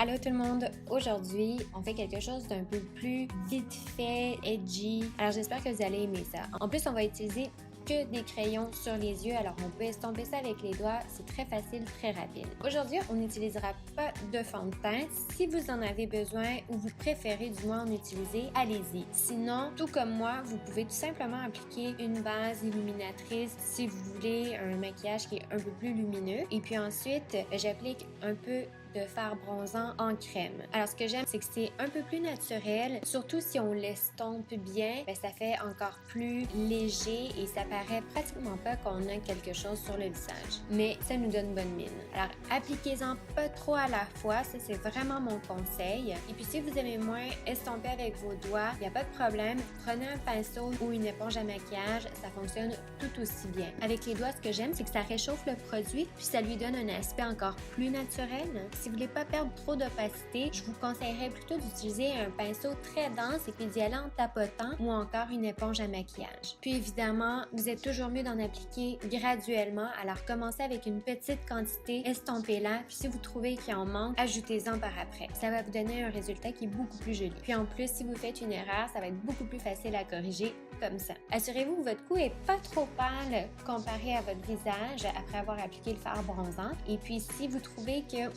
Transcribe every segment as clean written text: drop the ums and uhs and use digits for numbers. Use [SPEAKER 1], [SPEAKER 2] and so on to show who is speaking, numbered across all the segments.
[SPEAKER 1] Allô tout le monde! Aujourd'hui, on fait quelque chose d'un peu plus vite fait, edgy. Alors j'espère que vous allez aimer ça. En plus, on va utiliser que des crayons sur les yeux, alors on peut estomper ça avec les doigts, c'est très facile, très rapide. Aujourd'hui, on n'utilisera pas de fond de teint. Si vous en avez besoin ou vous préférez du moins en utiliser, allez-y. Sinon, tout comme moi, vous pouvez tout simplement appliquer une base illuminatrice si vous voulez un maquillage qui est un peu plus lumineux. Et puis ensuite, j'applique un peu de fard bronzant en crème. Alors ce que j'aime, c'est que c'est un peu plus naturel, surtout si on l'estompe bien, ça fait encore plus léger et ça paraît pratiquement pas qu'on a quelque chose sur le visage. Mais ça nous donne bonne mine. Alors appliquez-en pas trop à la fois, ça c'est vraiment mon conseil. Et puis si vous aimez moins estomper avec vos doigts, il n'y a pas de problème, prenez un pinceau ou une éponge à maquillage, ça fonctionne tout aussi bien. Avec les doigts, ce que j'aime, c'est que ça réchauffe le produit, puis ça lui donne un aspect encore plus naturel. Si vous voulez pas perdre trop d'opacité, je vous conseillerais plutôt d'utiliser un pinceau très dense et puis d'y aller en tapotant ou encore une éponge à maquillage. Puis évidemment, vous êtes toujours mieux d'en appliquer graduellement, alors commencez avec une petite quantité, estompez-la, puis si vous trouvez qu'il en manque, ajoutez-en par après. Ça va vous donner un résultat qui est beaucoup plus joli. Puis en plus, si vous faites une erreur, ça va être beaucoup plus facile à corriger comme ça. Assurez-vous que votre cou est pas trop pâle comparé à votre visage après avoir appliqué le fard bronzant. Et puis si vous trouvez que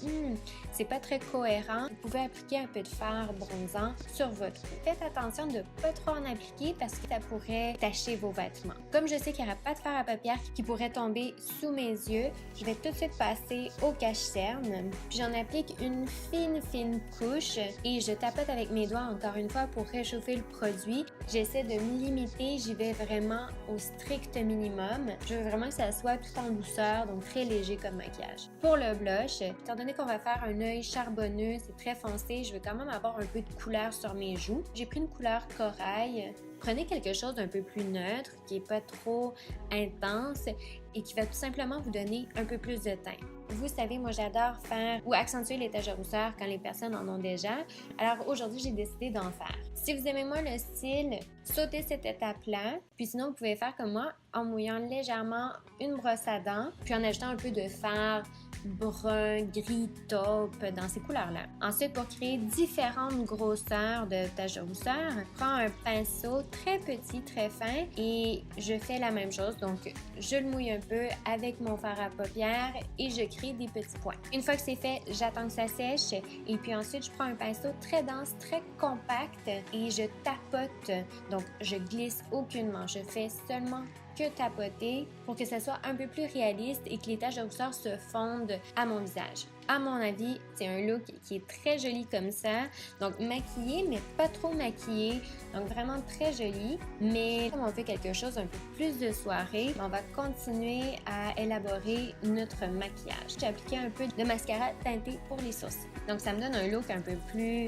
[SPEAKER 1] c'est pas très cohérent, vous pouvez appliquer un peu de fard bronzant sur votre cou. Faites attention de pas trop en appliquer parce que ça pourrait tacher vos vêtements. Comme je sais qu'il n'y aura pas de fard à paupières qui pourrait tomber sous mes yeux, je vais tout de suite passer au cache-cerne. Puis j'en applique une fine couche et je tapote avec mes doigts encore une fois pour réchauffer le produit. J'essaie de me limiter, j'y vais vraiment au strict minimum. Je veux vraiment que ça soit tout en douceur, donc très léger comme maquillage. Pour le blush, étant donné qu'on va faire un œil charbonneux, c'est très foncé, je veux quand même avoir un peu de couleur sur mes joues. J'ai pris une couleur corail. Prenez quelque chose d'un peu plus neutre, qui n'est pas trop intense et qui va tout simplement vous donner un peu plus de teint. Vous savez, moi j'adore faire ou accentuer les taches de rousseur quand les personnes en ont déjà. Alors aujourd'hui, j'ai décidé d'en faire. Si vous aimez moins le style, sautez cette étape-là. Puis sinon, vous pouvez faire comme moi en mouillant légèrement une brosse à dents, puis en ajoutant un peu de fard brun, gris, taupe dans ces couleurs-là. Ensuite, pour créer différentes grosseurs de taches de rousseur, je prends un pinceau très petit, très fin et je fais la même chose. Donc, je le mouille un peu avec mon fard à paupières et je crée des petits points. Une fois que c'est fait, j'attends que ça sèche et puis ensuite, je prends un pinceau très dense, très compact et je tapote. Donc, je glisse aucunement. Je fais seulement que tapoter pour que ça soit un peu plus réaliste et que les taches de rousseur se fondent à mon visage. À mon avis, c'est un look qui est très joli comme ça. Donc maquillé, mais pas trop maquillé. Donc vraiment très joli. Mais comme on fait quelque chose un peu plus de soirée, on va continuer à élaborer notre maquillage. J'ai appliqué un peu de mascara teinté pour les sourcils. Donc ça me donne un look un peu plus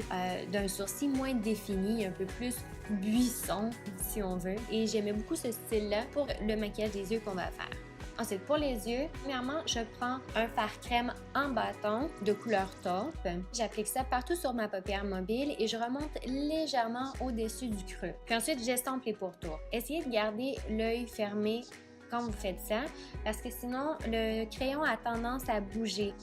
[SPEAKER 1] d'un sourcil moins défini, un peu plus buisson si on veut. Et j'aimais beaucoup ce style-là pour le maquillage des yeux qu'on va faire. Ensuite, pour les yeux, premièrement, je prends un fard crème en bâton de couleur taupe. J'applique ça partout sur ma paupière mobile et je remonte légèrement au-dessus du creux. Puis ensuite, j'estompe les pourtours. Essayez de garder l'œil fermé quand vous faites ça parce que sinon, le crayon a tendance à bouger.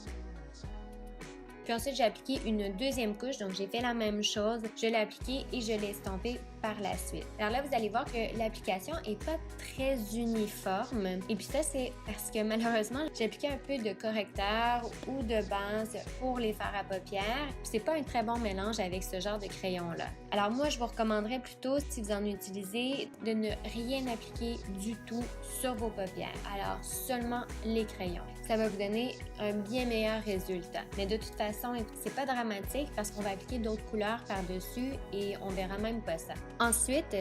[SPEAKER 1] Puis ensuite, j'ai appliqué une deuxième couche, donc j'ai fait la même chose. Je l'ai appliqué et je l'ai estompé par la suite. Alors là, vous allez voir que l'application est pas très uniforme. Et puis ça, c'est parce que malheureusement, j'ai appliqué un peu de correcteur ou de base pour les fards à paupières. Puis c'est pas un très bon mélange avec ce genre de crayon-là. Alors moi, je vous recommanderais plutôt, si vous en utilisez, de ne rien appliquer du tout sur vos paupières. Alors seulement les crayons. Ça va vous donner un bien meilleur résultat. Mais de toute façon, c'est pas dramatique parce qu'on va appliquer d'autres couleurs par-dessus et on verra même pas ça. Ensuite,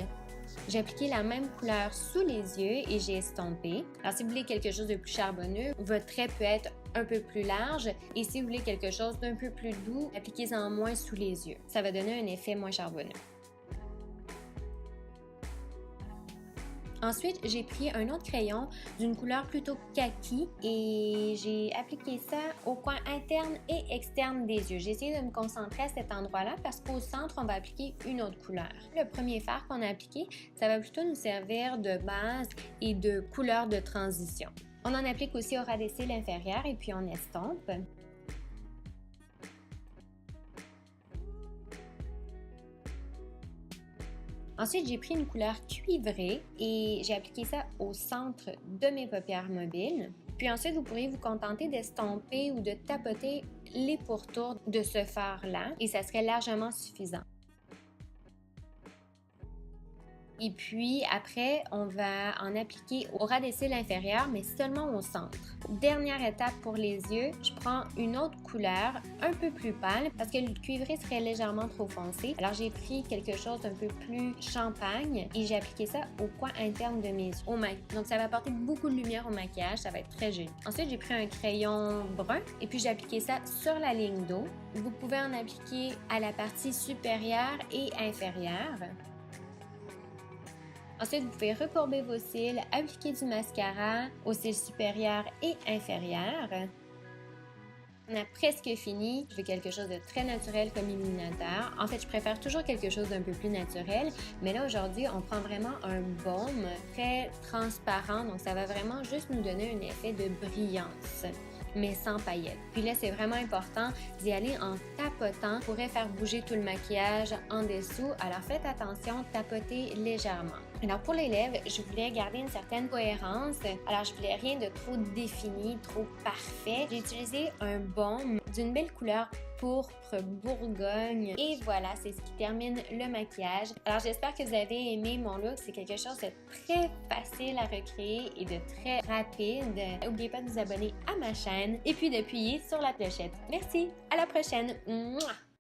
[SPEAKER 1] j'ai appliqué la même couleur sous les yeux et j'ai estompé. Alors, si vous voulez quelque chose de plus charbonneux, votre trait peut être un peu plus large. Et si vous voulez quelque chose d'un peu plus doux, appliquez-en moins sous les yeux. Ça va donner un effet moins charbonneux. Ensuite, j'ai pris un autre crayon d'une couleur plutôt kaki et j'ai appliqué ça au coin interne et externe des yeux. J'ai essayé de me concentrer à cet endroit-là parce qu'au centre, on va appliquer une autre couleur. Le premier fard qu'on a appliqué, ça va plutôt nous servir de base et de couleur de transition. On en applique aussi au ras des cils inférieurs et puis on estompe. Ensuite, j'ai pris une couleur cuivrée et j'ai appliqué ça au centre de mes paupières mobiles. Puis ensuite, vous pourriez vous contenter d'estomper ou de tapoter les pourtours de ce fard-là et ça serait largement suffisant. Et puis après, on va en appliquer au ras des cils inférieurs, mais seulement au centre. Dernière étape pour les yeux, je prends une autre couleur un peu plus pâle parce que le cuivré serait légèrement trop foncé. Alors j'ai pris quelque chose d'un peu plus champagne et j'ai appliqué ça au coin interne de mes yeux. Donc ça va apporter beaucoup de lumière au maquillage, ça va être très joli. Ensuite, j'ai pris un crayon brun et puis j'ai appliqué ça sur la ligne d'eau. Vous pouvez en appliquer à la partie supérieure et inférieure. Ensuite, vous pouvez recourber vos cils, appliquer du mascara aux cils supérieurs et inférieurs. On a presque fini. Je veux quelque chose de très naturel comme illuminateur. En fait, je préfère toujours quelque chose d'un peu plus naturel, mais là, aujourd'hui, on prend vraiment un baume très transparent, donc ça va vraiment juste nous donner un effet de brillance, mais sans paillettes. Puis là, c'est vraiment important d'y aller en tapotant. Ça pourrait faire bouger tout le maquillage en dessous. Alors faites attention, tapotez légèrement. Alors pour les lèvres, je voulais garder une certaine cohérence. Alors je voulais rien de trop défini, trop parfait. J'ai utilisé un baume d'une belle couleur pourpre Bourgogne. Et voilà, c'est ce qui termine le maquillage. Alors j'espère que vous avez aimé mon look. C'est quelque chose de très facile à recréer et de très rapide. N'oubliez pas de vous abonner à ma chaîne et puis d'appuyer sur la clochette. Merci, à la prochaine. Mouah!